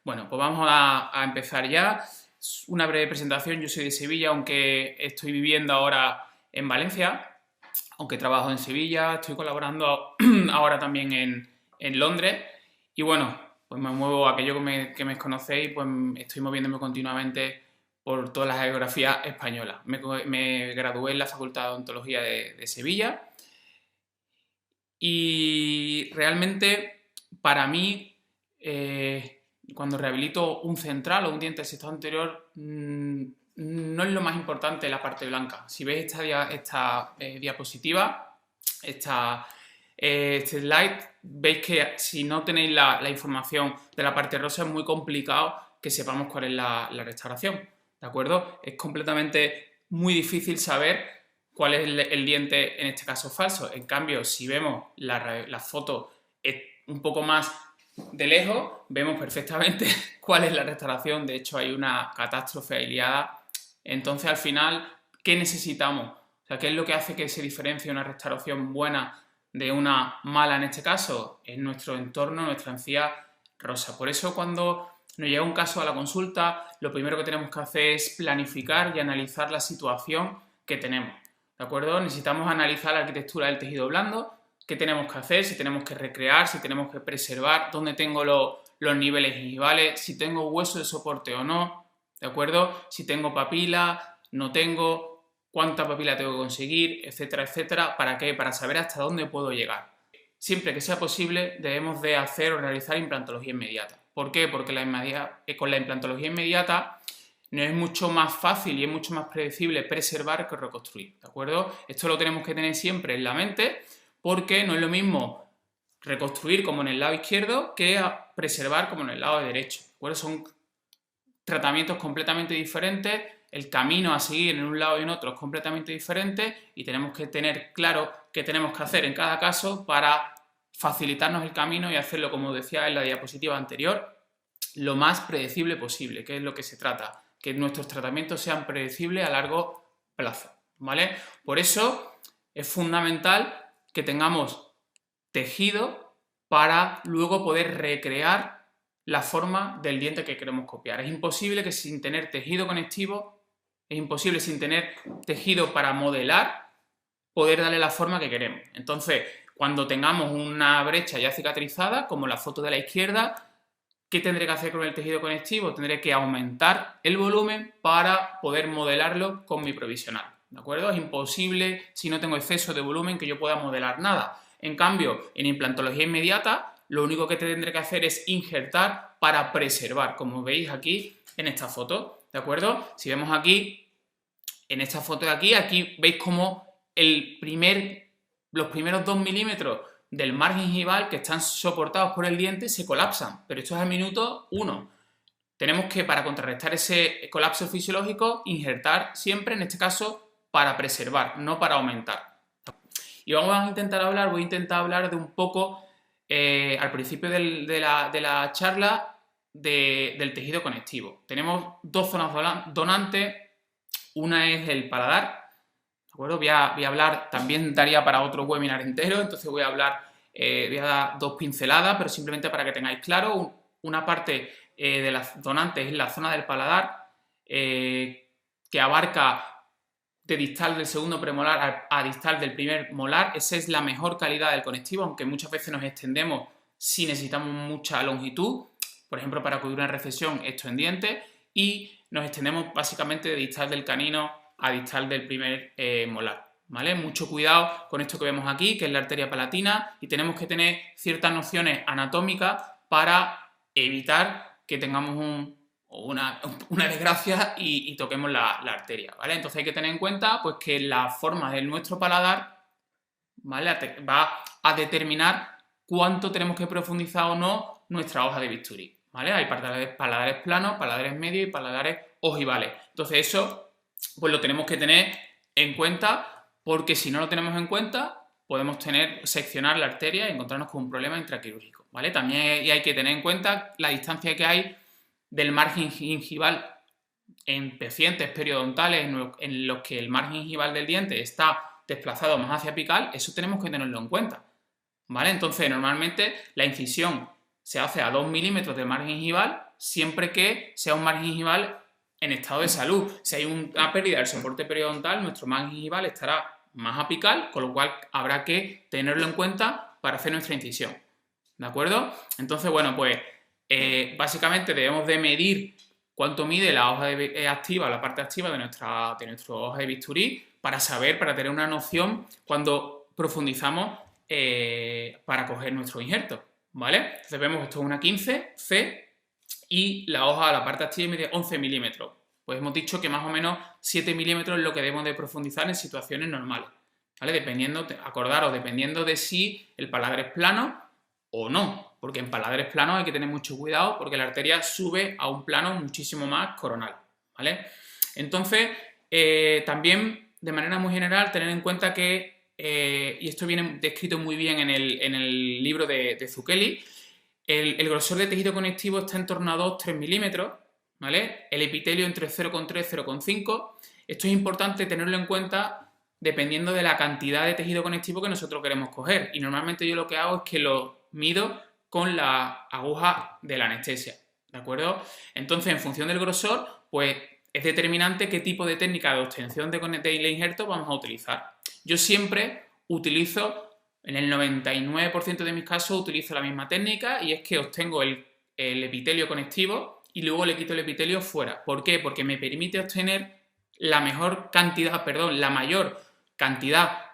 Bueno, pues vamos a empezar ya. Una breve presentación. Yo soy de Sevilla, aunque estoy viviendo ahora en Valencia, aunque trabajo en Sevilla, estoy colaborando ahora también en Londres. Y bueno, pues me muevo, aquello que me conocéis, pues estoy moviéndome continuamente por todas las geografías españolas. Me gradué en la Facultad de Odontología de Sevilla y realmente para mí, cuando rehabilito un central o un diente del sector anterior, no es lo más importante la parte blanca. Si veis esta diapositiva, este slide, veis que si no tenéis la información de la parte rosa es muy complicado que sepamos cuál es la restauración, ¿de acuerdo? Es completamente muy difícil saber cuál es el diente en este caso falso. En cambio, si vemos la foto un poco más de lejos, vemos perfectamente cuál es la restauración. De hecho, hay una catástrofe iliada. Entonces, al final, ¿qué necesitamos? O sea, ¿qué es lo que hace que se diferencie una restauración buena de una mala en este caso? Es nuestro entorno, nuestra encía rosa. Por eso, cuando nos llega un caso a la consulta, lo primero que tenemos que hacer es planificar y analizar la situación que tenemos, ¿de acuerdo? Necesitamos analizar la arquitectura del tejido blando, qué tenemos que hacer, si tenemos que recrear, si tenemos que preservar, dónde tengo los niveles gingivales, si tengo hueso de soporte o no, ¿de acuerdo? Si tengo papila, no tengo, cuánta papila tengo que conseguir, etcétera, etcétera. ¿Para qué? Para saber hasta dónde puedo llegar. Siempre que sea posible, debemos de hacer o realizar implantología inmediata. ¿Por qué? Porque con la implantología inmediata no es mucho más fácil y es mucho más predecible preservar que reconstruir, ¿de acuerdo? Esto lo tenemos que tener siempre en la mente porque no es lo mismo reconstruir como en el lado izquierdo que preservar como en el lado derecho, ¿de acuerdo? Son tratamientos completamente diferentes, el camino a seguir en un lado y en otro es completamente diferente y tenemos que tener claro qué tenemos que hacer en cada caso para facilitarnos el camino y hacerlo, como decía en la diapositiva anterior, lo más predecible posible, que es lo que se trata, que nuestros tratamientos sean predecibles a largo plazo, ¿vale? Por eso es fundamental que tengamos tejido para luego poder recrear la forma del diente que queremos copiar. Es imposible que sin tener tejido conectivo, es imposible sin tener tejido para modelar, poder darle la forma que queremos. Entonces, cuando tengamos una brecha ya cicatrizada, como la foto de la izquierda, ¿qué tendré que hacer con el tejido conectivo? Tendré que aumentar el volumen para poder modelarlo con mi provisional, ¿de acuerdo? Es imposible, si no tengo exceso de volumen, que yo pueda modelar nada. En cambio, en implantología inmediata, lo único que tendré que hacer es injertar para preservar, como veis aquí en esta foto, ¿de acuerdo? Si vemos aquí, en esta foto de aquí veis como los primeros 2 milímetros del margen gingival que están soportados por el diente se colapsan, pero esto es al minuto 1. Tenemos que, para contrarrestar ese colapso fisiológico, injertar siempre, en este caso, para preservar, no para aumentar. Y voy a intentar hablar de un poco, al principio de la charla, del tejido conectivo. Tenemos dos zonas donantes, una es el paladar, ¿de acuerdo? Voy a hablar, también daría para otro webinar entero, entonces voy a dar 2 pinceladas, pero simplemente para que tengáis claro. Una parte de las donantes es la zona del paladar, que abarca de distal del segundo premolar a distal del primer molar. Esa es la mejor calidad del conectivo, aunque muchas veces nos extendemos si necesitamos mucha longitud, por ejemplo para cubrir una recesión, esto en dientes, y nos extendemos básicamente de distal del canino a distal del primer molar, ¿vale? Mucho cuidado con esto que vemos aquí, que es la arteria palatina, y tenemos que tener ciertas nociones anatómicas para evitar que tengamos una desgracia y toquemos la arteria, ¿vale? Entonces hay que tener en cuenta pues, que la forma de nuestro paladar, ¿vale?, va a determinar cuánto tenemos que profundizar o no nuestra hoja de bisturí, ¿vale? Hay paladares planos, paladares medios y paladares ojivales. Entonces eso pues lo tenemos que tener en cuenta, porque si no lo tenemos en cuenta podemos seccionar la arteria y encontrarnos con un problema intraquirúrgico, ¿vale? También hay que tener en cuenta la distancia que hay del margen gingival en pacientes periodontales en los que el margen gingival del diente está desplazado más hacia apical. Eso tenemos que tenerlo en cuenta, ¿vale? Entonces, normalmente la incisión se hace a 2 milímetros del margen gingival siempre que sea un margen gingival en estado de salud. Si hay una pérdida del soporte periodontal, nuestro margen gingival estará más apical, con lo cual habrá que tenerlo en cuenta para hacer nuestra incisión. ¿De acuerdo? Entonces, bueno, pues básicamente debemos de medir cuánto mide la hoja activa, la parte activa de nuestra hoja de bisturí, para tener una noción cuando profundizamos para coger nuestro injerto, ¿vale? Entonces vemos que esto es una 15C y la hoja, la parte activa mide 11 milímetros. Pues hemos dicho que más o menos 7 milímetros es lo que debemos de profundizar en situaciones normales, ¿vale? Acordaros, dependiendo de si el paladar es plano o no, porque en paladares planos hay que tener mucho cuidado porque la arteria sube a un plano muchísimo más coronal, ¿vale? Entonces, también, de manera muy general, tener en cuenta que, y esto viene descrito muy bien en el libro de Zucchelli, el grosor de tejido conectivo está en torno a 2-3 milímetros, ¿vale? El epitelio entre 0,3 y 0,5. Esto es importante tenerlo en cuenta dependiendo de la cantidad de tejido conectivo que nosotros queremos coger. Y normalmente yo lo que hago es que lo mido con la aguja de la anestesia, ¿de acuerdo? Entonces, en función del grosor, pues es determinante qué tipo de técnica de obtención del injerto vamos a utilizar. Yo siempre utilizo, en el 99% de mis casos, utilizo la misma técnica y es que obtengo el epitelio conectivo y luego le quito el epitelio fuera. ¿Por qué? Porque me permite obtener la mayor cantidad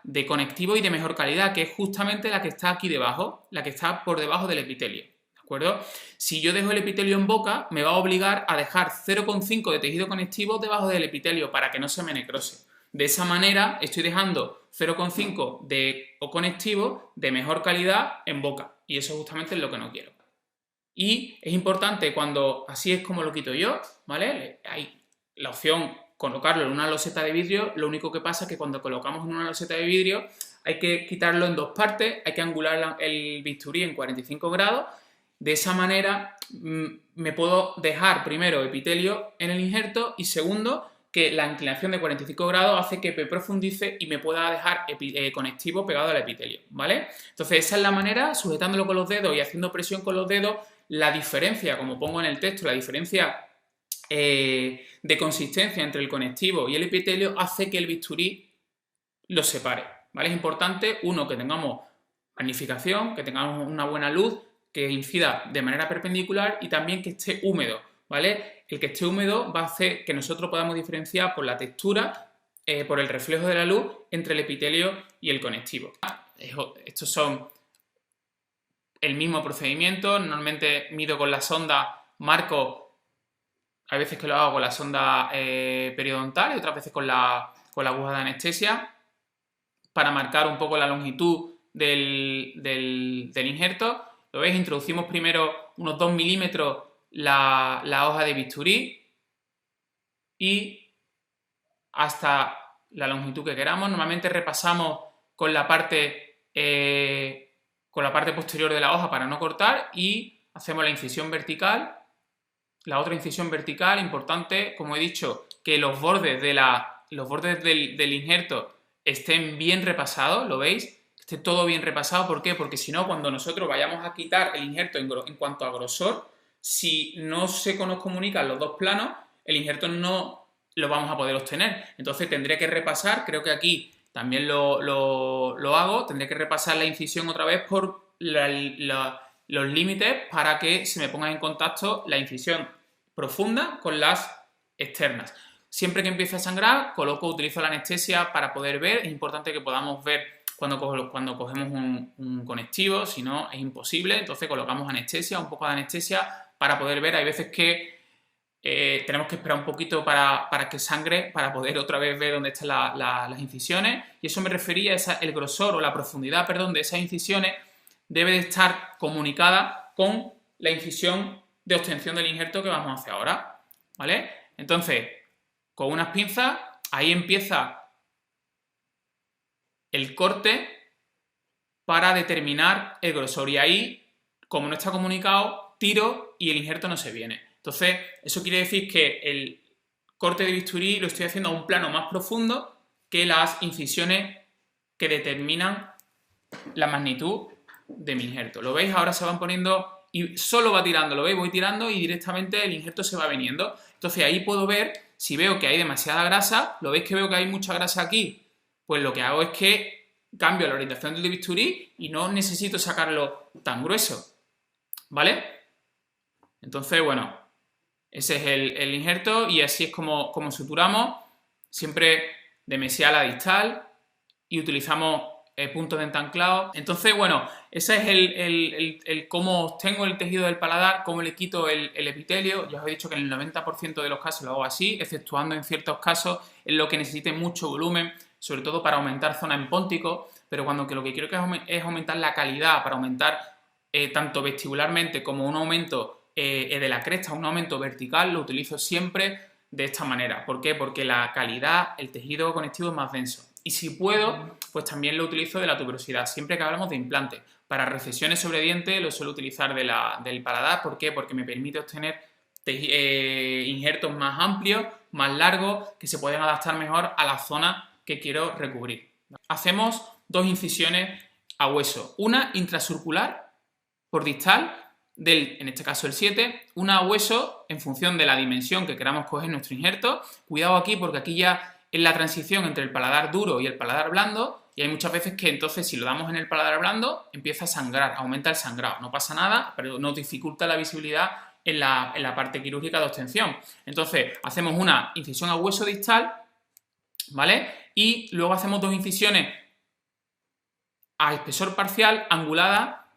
de conectivo y de mejor calidad, que es justamente la que está aquí debajo, la que está por debajo del epitelio, ¿de acuerdo? Si yo dejo el epitelio en boca, me va a obligar a dejar 0,5 de tejido conectivo debajo del epitelio para que no se me necrose. De esa manera estoy dejando 0,5 de conectivo de mejor calidad en boca y eso justamente es lo que no quiero. Y es importante así es como lo quito yo, ¿vale? Hay la opción colocarlo en una loseta de vidrio, lo único que pasa es que cuando colocamos en una loseta de vidrio hay que quitarlo en dos partes, hay que angular el bisturí en 45 grados, de esa manera me puedo dejar primero epitelio en el injerto y segundo que la inclinación de 45 grados hace que me profundice y me pueda dejar conectivo pegado al epitelio, ¿vale? Entonces esa es la manera, sujetándolo con los dedos y haciendo presión con los dedos, la diferencia, como pongo en el texto, la diferencia de consistencia entre el conectivo y el epitelio hace que el bisturí los separe, ¿vale? Es importante, uno, que tengamos magnificación, que tengamos una buena luz, que incida de manera perpendicular y también que esté húmedo, ¿vale? El que esté húmedo va a hacer que nosotros podamos diferenciar por la textura, por el reflejo de la luz entre el epitelio y el conectivo. Estos son el mismo procedimiento, normalmente mido con la sonda, marco. Hay veces que lo hago con la sonda periodontal y otras veces con la aguja de anestesia para marcar un poco la longitud del injerto. ¿Lo veis? Introducimos primero unos 2 milímetros la hoja de bisturí y hasta la longitud que queramos. Normalmente repasamos con la parte posterior de la hoja para no cortar y hacemos la incisión vertical. La otra incisión vertical, importante, como he dicho, que los bordes del injerto estén bien repasados, ¿lo veis? Esté todo bien repasado, ¿por qué? Porque si no, cuando nosotros vayamos a quitar el injerto en cuanto a grosor, si no nos comunican los dos planos, el injerto no lo vamos a poder obtener. Entonces tendré que repasar, creo que aquí también lo hago, tendré que repasar la incisión otra vez por los límites para que se me ponga en contacto la incisión profunda con las externas. Siempre que empiece a sangrar, utilizo la anestesia para poder ver. Es importante que podamos ver cuando cogemos un conectivo, si no es imposible. Entonces colocamos anestesia, un poco de anestesia para poder ver. Hay veces que tenemos que esperar un poquito para que sangre, para poder otra vez ver dónde están las incisiones. Y eso me refería a el grosor o la profundidad, perdón, de esas incisiones debe de estar comunicada con la incisión de obtención del injerto que vamos a hacer ahora, ¿vale? Entonces, con unas pinzas, ahí empieza el corte para determinar el grosor y ahí, como no está comunicado, tiro y el injerto no se viene. Entonces, eso quiere decir que el corte de bisturí lo estoy haciendo a un plano más profundo que las incisiones que determinan la magnitud de mi injerto. ¿Lo veis? Ahora se van poniendo y solo va tirando, ¿lo veis? Voy tirando y directamente el injerto se va viniendo. Entonces ahí puedo ver, si veo que hay demasiada grasa, ¿lo veis que veo que hay mucha grasa aquí? Pues lo que hago es que cambio la orientación del bisturí y no necesito sacarlo tan grueso, ¿vale? Entonces, bueno, ese es el injerto y así es como suturamos, siempre de mesial a distal y utilizamos puntos de entanclado. Entonces, bueno, ese es el cómo obtengo el tejido del paladar, cómo le quito el epitelio. Ya os he dicho que en el 90% de los casos lo hago así, exceptuando en ciertos casos en lo que necesite mucho volumen, sobre todo para aumentar zona en póntico, pero cuando lo que quiero es aumentar la calidad, para aumentar tanto vestibularmente como un aumento de la cresta, un aumento vertical, lo utilizo siempre de esta manera. ¿Por qué? Porque la calidad, el tejido conectivo es más denso. Y si puedo, pues también lo utilizo de la tuberosidad, siempre que hablamos de implante. Para recesiones sobre diente lo suelo utilizar del paladar. ¿Por qué? Porque me permite obtener injertos más amplios, más largos, que se pueden adaptar mejor a la zona que quiero recubrir. Hacemos dos incisiones a hueso, una intracircular por distal, en este caso el 7, una a hueso en función de la dimensión que queramos coger nuestro injerto. Cuidado aquí porque aquí ya es la transición entre el paladar duro y el paladar blando y hay muchas veces que entonces si lo damos en el paladar blando empieza a sangrar, aumenta el sangrado. No pasa nada, pero nos dificulta la visibilidad en la parte quirúrgica de obtención. Entonces hacemos una incisión a hueso distal, ¿vale? Y luego hacemos dos incisiones a espesor parcial angulada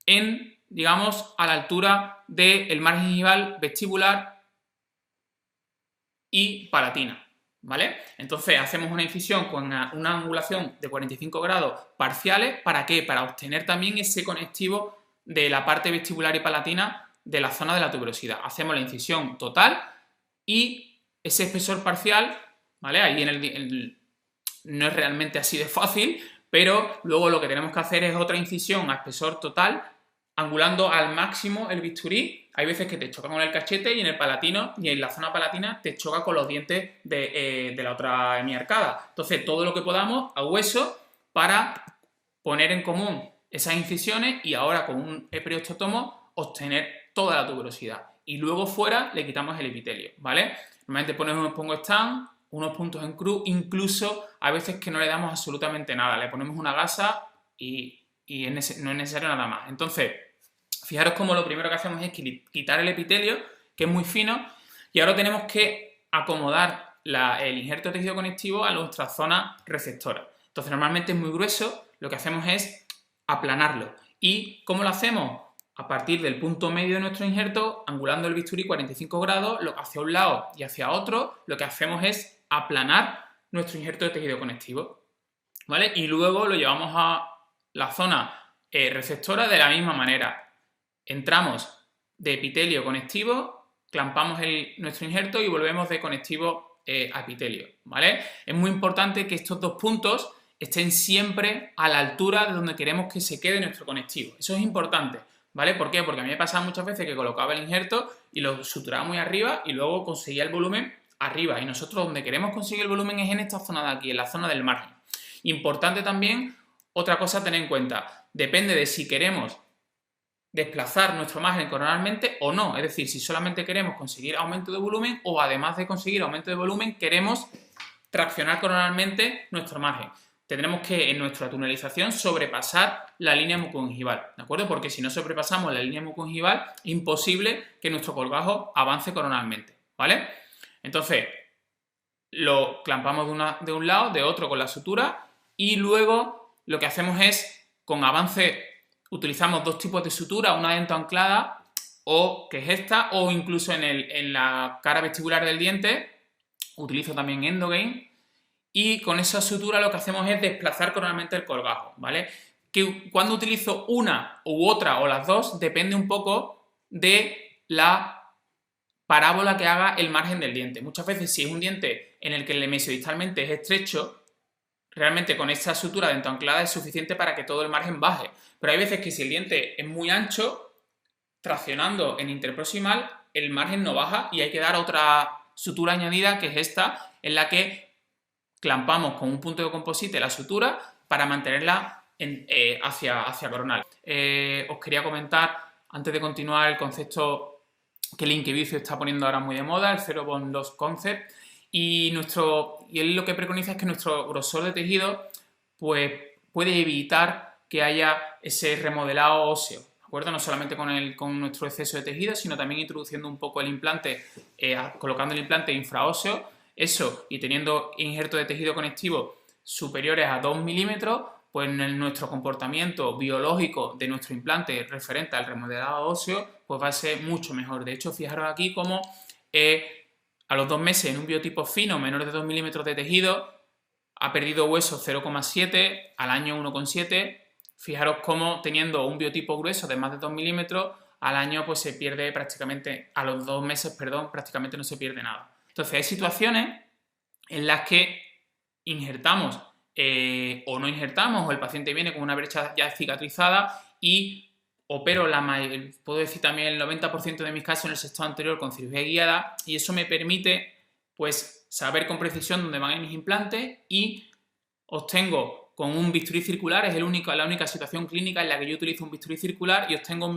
en, digamos, a la altura del margen gingival vestibular y palatina, ¿vale? Entonces hacemos una incisión con una angulación de 45 grados parciales. ¿Para qué? Para obtener también ese conectivo de la parte vestibular y palatina de la zona de la tuberosidad. Hacemos la incisión total y ese espesor parcial, ¿vale? Ahí no es realmente así de fácil, pero luego lo que tenemos que hacer es otra incisión a espesor total, angulando al máximo el bisturí. Hay veces que te choca con el cachete y en el palatino y en la zona palatina te choca con los dientes de la otra hemiarcada. Entonces, todo lo que podamos a hueso para poner en común esas incisiones y ahora con un periosteotomo obtener toda la tuberosidad. Y luego fuera le quitamos el epitelio, ¿vale? Normalmente pongo stand, unos puntos en cruz, incluso a veces que no le damos absolutamente nada. Le ponemos una gasa y no es necesario nada más. Entonces, fijaros cómo lo primero que hacemos es quitar el epitelio, que es muy fino, y ahora tenemos que acomodar el injerto de tejido conectivo a nuestra zona receptora. Entonces, normalmente es muy grueso, lo que hacemos es aplanarlo. ¿Y cómo lo hacemos? A partir del punto medio de nuestro injerto, angulando el bisturí 45 grados, hacia un lado y hacia otro, lo que hacemos es aplanar nuestro injerto de tejido conectivo, ¿vale? Y luego lo llevamos a la zona receptora de la misma manera. Entramos de epitelio conectivo, clampamos nuestro injerto y volvemos de conectivo a epitelio, ¿vale? Es muy importante que estos dos puntos estén siempre a la altura de donde queremos que se quede nuestro conectivo. Eso es importante, ¿vale? ¿Por qué? Porque a mí me pasaba muchas veces que colocaba el injerto y lo suturaba muy arriba y luego conseguía el volumen arriba. Y nosotros donde queremos conseguir el volumen es en esta zona de aquí, en la zona del margen. Importante también, otra cosa a tener en cuenta, depende de si queremos desplazar nuestro margen coronalmente o no. Es decir, si solamente queremos conseguir aumento de volumen o además de conseguir aumento de volumen queremos traccionar coronalmente nuestro margen. Tendremos que en nuestra tunelización sobrepasar la línea mucogingival, ¿de acuerdo? Porque si no sobrepasamos la línea mucogingival es imposible que nuestro colgajo avance coronalmente, ¿vale? Entonces, lo clampamos de un lado, de otro con la sutura y luego lo que hacemos es, con avance, utilizamos dos tipos de sutura, una dentoanclada, que es esta, o incluso en la cara vestibular del diente, utilizo también Endogain, y con esa sutura lo que hacemos es desplazar coronalmente el colgajo, ¿vale? Que cuando utilizo una u otra o las dos depende un poco de la parábola que haga el margen del diente. Muchas veces si es un diente en el que el mesiodistalmente es estrecho, realmente con esta sutura dentoanclada es suficiente para que todo el margen baje. Pero hay veces que si el diente es muy ancho, traccionando en interproximal, el margen no baja y hay que dar otra sutura añadida, que es esta, en la que clampamos con un punto de composite la sutura para mantenerla hacia coronal. Os quería comentar antes de continuar, el concepto que Linkevicio está poniendo ahora muy de moda, el Zero Bond Loss Concept, y él lo que preconiza es que nuestro grosor de tejido pues, puede evitar que haya ese remodelado óseo, ¿de acuerdo? No solamente con nuestro exceso de tejido, sino también introduciendo un poco el implante, colocando el implante infraóseo, eso, y teniendo injertos de tejido conectivo superiores a 2 milímetros, pues en nuestro comportamiento biológico de nuestro implante referente al remodelado óseo, pues va a ser mucho mejor. De hecho, fijaros aquí cómo a los 2 meses en un biotipo fino, menor de 2 milímetros de tejido, ha perdido hueso 0,7, al año 1,7. Fijaros cómo teniendo un biotipo grueso de más de 2 milímetros, al año pues se pierde prácticamente, a los 2 meses, perdón, prácticamente no se pierde nada. Entonces hay situaciones en las que injertamos o no injertamos, o el paciente viene con una brecha ya cicatrizada y opero puedo decir también el 90% de mis casos en el sexto anterior con cirugía guiada, y eso me permite pues saber con precisión dónde van mis implantes y obtengo con un bisturí circular, es la única situación clínica en la que yo utilizo un bisturí circular y obtengo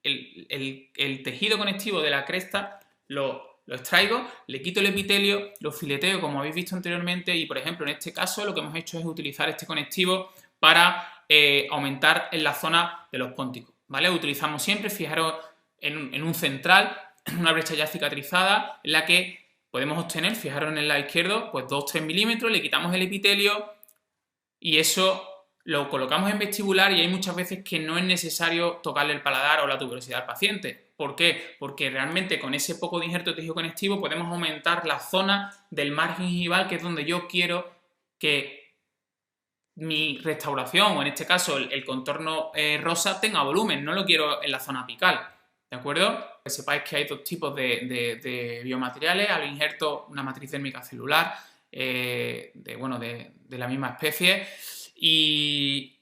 el tejido conectivo de la cresta, lo extraigo, le quito el epitelio, lo fileteo como habéis visto anteriormente y, por ejemplo, en este caso lo que hemos hecho es utilizar este conectivo para aumentar en la zona de los pónticos, ¿vale? Utilizamos siempre, fijaros, en un central, en una brecha ya cicatrizada, en la que podemos obtener, fijaros en el lado izquierdo, pues 2-3 milímetros, le quitamos el epitelio y eso lo colocamos en vestibular y hay muchas veces que no es necesario tocarle el paladar o la tuberosidad al paciente. ¿Por qué? Porque realmente con ese poco de injerto de tejido conectivo podemos aumentar la zona del margen gingival, que es donde yo quiero que mi restauración, o en este caso el contorno rosa, tenga volumen, no lo quiero en la zona apical, ¿de acuerdo? Que sepáis que hay dos tipos de biomateriales, al injerto una matriz dérmica celular, de la misma especie, y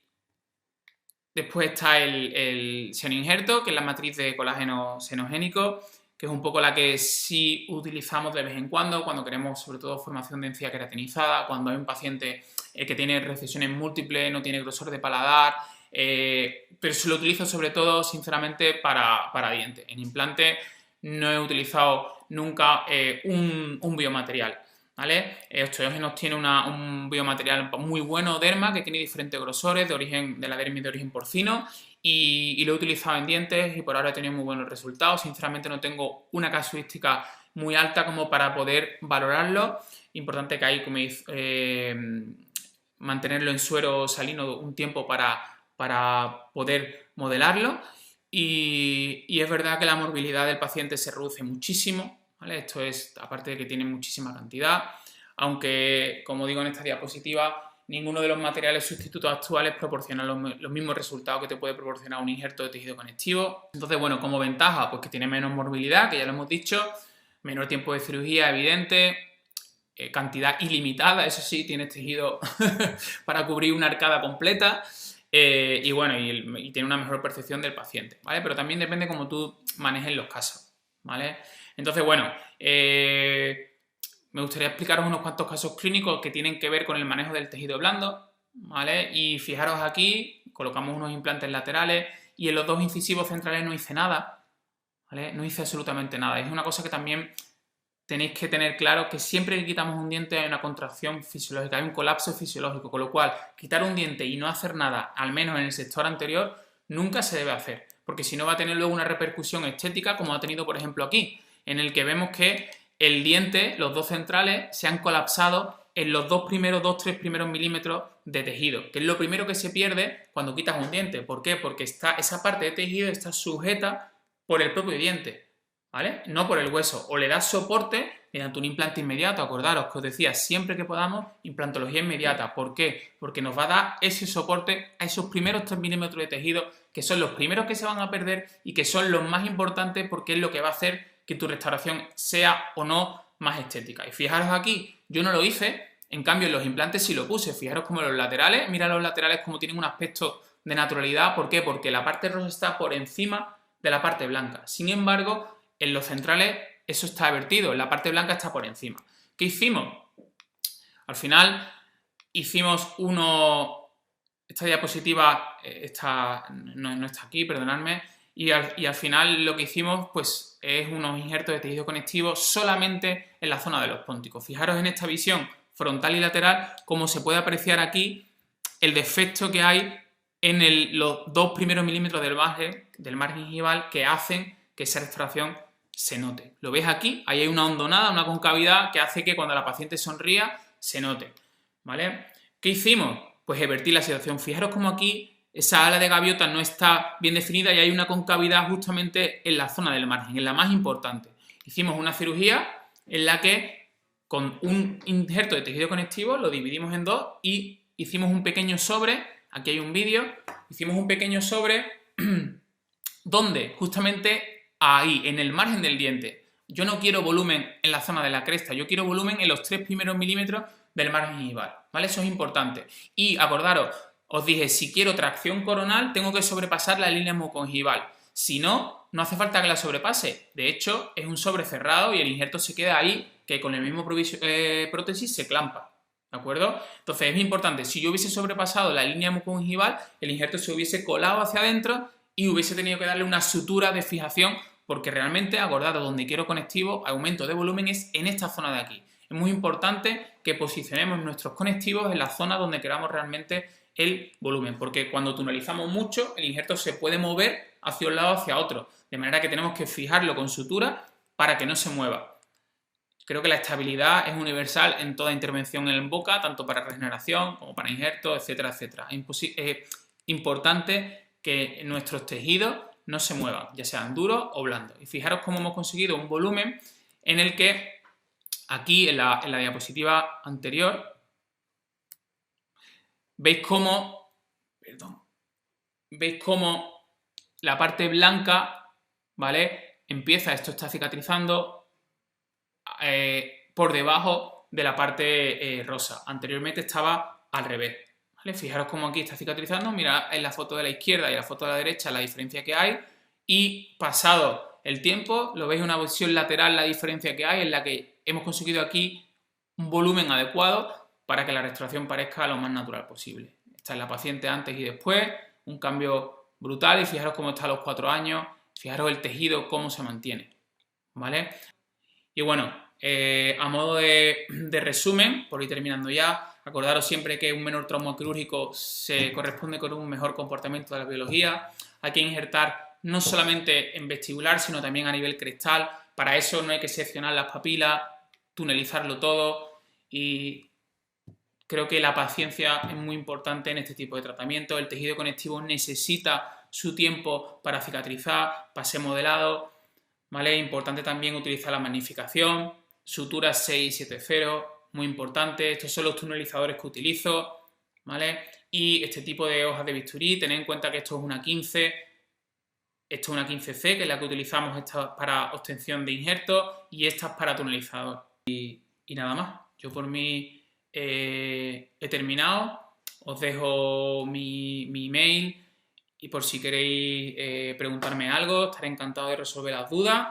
después está el senoinjerto, que es la matriz de colágeno senogénico, que es un poco la que sí utilizamos de vez en cuando queremos sobre todo formación de encía queratinizada, cuando hay un paciente que tiene recesiones múltiples, no tiene grosor de paladar, pero se lo utilizo sobre todo, sinceramente, para dientes. En implante no he utilizado nunca un biomaterial, ¿vale? Osteógenos tiene un biomaterial muy bueno, derma, que tiene diferentes grosores de la dermis de origen porcino y lo he utilizado en dientes y por ahora he tenido muy buenos resultados. Sinceramente no tengo una casuística muy alta como para poder valorarlo. Importante que hay, como mantenerlo en suero salino un tiempo para poder modelarlo. Y es verdad que la morbilidad del paciente se reduce muchísimo, ¿vale? Esto es, aparte de que tiene muchísima cantidad, aunque, como digo en esta diapositiva, ninguno de los materiales sustitutos actuales proporciona los mismos resultados que te puede proporcionar un injerto de tejido conectivo. Entonces, bueno, como ventaja, pues que tiene menos morbilidad, que ya lo hemos dicho, menor tiempo de cirugía evidente, cantidad ilimitada, eso sí, tienes tejido para cubrir una arcada completa. Y bueno, y tiene una mejor percepción del paciente, ¿vale? Pero también depende cómo tú manejes los casos, ¿vale? Entonces, bueno, me gustaría explicaros unos cuantos casos clínicos que tienen que ver con el manejo del tejido blando, ¿vale? Y fijaros aquí, colocamos unos implantes laterales y en los dos incisivos centrales no hice nada, ¿vale? No hice absolutamente nada. Es una cosa que también tenéis que tener claro, que siempre que quitamos un diente hay una contracción fisiológica, hay un colapso fisiológico, con lo cual quitar un diente y no hacer nada, al menos en el sector anterior, nunca se debe hacer, porque si no va a tener luego una repercusión estética como ha tenido por ejemplo aquí, en el que vemos que el diente, los dos centrales, se han colapsado en los 2-3 primeros milímetros de tejido, que es lo primero que se pierde cuando quitas un diente. ¿Por qué? Porque esa parte de tejido está sujeta por el propio diente, ¿vale? No por el hueso. O le das soporte mediante un implante inmediato. Acordaros que os decía, siempre que podamos, implantología inmediata. ¿Por qué? Porque nos va a dar ese soporte a esos primeros 3 milímetros de tejido, que son los primeros que se van a perder y que son los más importantes porque es lo que va a hacer que tu restauración sea o no más estética. Y fijaros aquí, yo no lo hice, en cambio en los implantes sí lo puse. Fijaros como los laterales, mira los laterales como tienen un aspecto de naturalidad. ¿Por qué? Porque la parte rosa está por encima de la parte blanca. Sin embargo, en los centrales eso está vertido, en la parte blanca está por encima. ¿Qué hicimos? Al final hicimos esta diapositiva no está aquí, perdonadme, Y al final lo que hicimos pues es unos injertos de tejido conectivo solamente en la zona de los pónticos. Fijaros en esta visión frontal y lateral cómo se puede apreciar aquí el defecto que hay en los 2 primeros milímetros del margen gingival que hacen que esa restauración se note. ¿Lo ves aquí? Ahí hay una hondonada, una concavidad que hace que cuando la paciente sonría se note, ¿vale? ¿Qué hicimos? Pues revertir la situación. Fijaros cómo aquí esa ala de gaviota no está bien definida y hay una concavidad justamente en la zona del margen, en la más importante. Hicimos una cirugía en la que con un injerto de tejido conectivo lo dividimos en 2 y hicimos un pequeño sobre, aquí hay un vídeo, hicimos un pequeño sobre donde justamente ahí, en el margen del diente, yo no quiero volumen en la zona de la cresta, yo quiero volumen en los 3 primeros milímetros del margen gingival, ¿vale? Eso es importante. Y acordaros, os dije, si quiero tracción coronal, tengo que sobrepasar la línea mucogingival. Si no, no hace falta que la sobrepase. De hecho, es un sobre cerrado y el injerto se queda ahí, que con el mismo prótesis se clampa. ¿De acuerdo? Entonces es importante, si yo hubiese sobrepasado la línea mucogingival, el injerto se hubiese colado hacia adentro y hubiese tenido que darle una sutura de fijación, porque realmente, acordaros, donde quiero conectivo, aumento de volumen es en esta zona de aquí. Es muy importante que posicionemos nuestros conectivos en la zona donde queramos realmente el volumen, porque cuando tunelizamos mucho, el injerto se puede mover hacia un lado o hacia otro, de manera que tenemos que fijarlo con sutura para que no se mueva. Creo que la estabilidad es universal en toda intervención en boca, tanto para regeneración como para injertos, etcétera, etcétera. Es importante que nuestros tejidos no se muevan, ya sean duros o blandos. Y fijaros cómo hemos conseguido un volumen en el que aquí en la diapositiva anterior veis cómo la parte blanca, ¿vale? Esto está cicatrizando por debajo de la parte rosa. Anteriormente estaba al revés, ¿vale? Fijaros cómo aquí está cicatrizando. Mirad en la foto de la izquierda y en la foto de la derecha la diferencia que hay. Y pasado el tiempo, lo veis en una visión lateral la diferencia que hay, en la que hemos conseguido aquí un volumen adecuado para que la restauración parezca lo más natural posible. Esta es la paciente antes y después, un cambio brutal y fijaros cómo está a los 4 años, fijaros el tejido cómo se mantiene, ¿vale? Y bueno, a modo de resumen, por ir terminando ya, acordaros siempre que un menor trauma quirúrgico se corresponde con un mejor comportamiento de la biología. Hay que injertar no solamente en vestibular, sino también a nivel crestal. Para eso no hay que seccionar las papilas, tunelizarlo todo y creo que la paciencia es muy importante en este tipo de tratamiento. El tejido conectivo necesita su tiempo para cicatrizar, para ser modelado, ¿vale? Es importante también utilizar la magnificación, sutura 670, muy importante. Estos son los tunelizadores que utilizo, ¿vale? Y este tipo de hojas de bisturí, tened en cuenta que esto es una 15, esto es una 15C, que es la que utilizamos esta para obtención de injertos y esta es para tunelizador. Y nada más, yo por mí he terminado, os dejo mi email y por si queréis preguntarme algo, estaré encantado de resolver las dudas.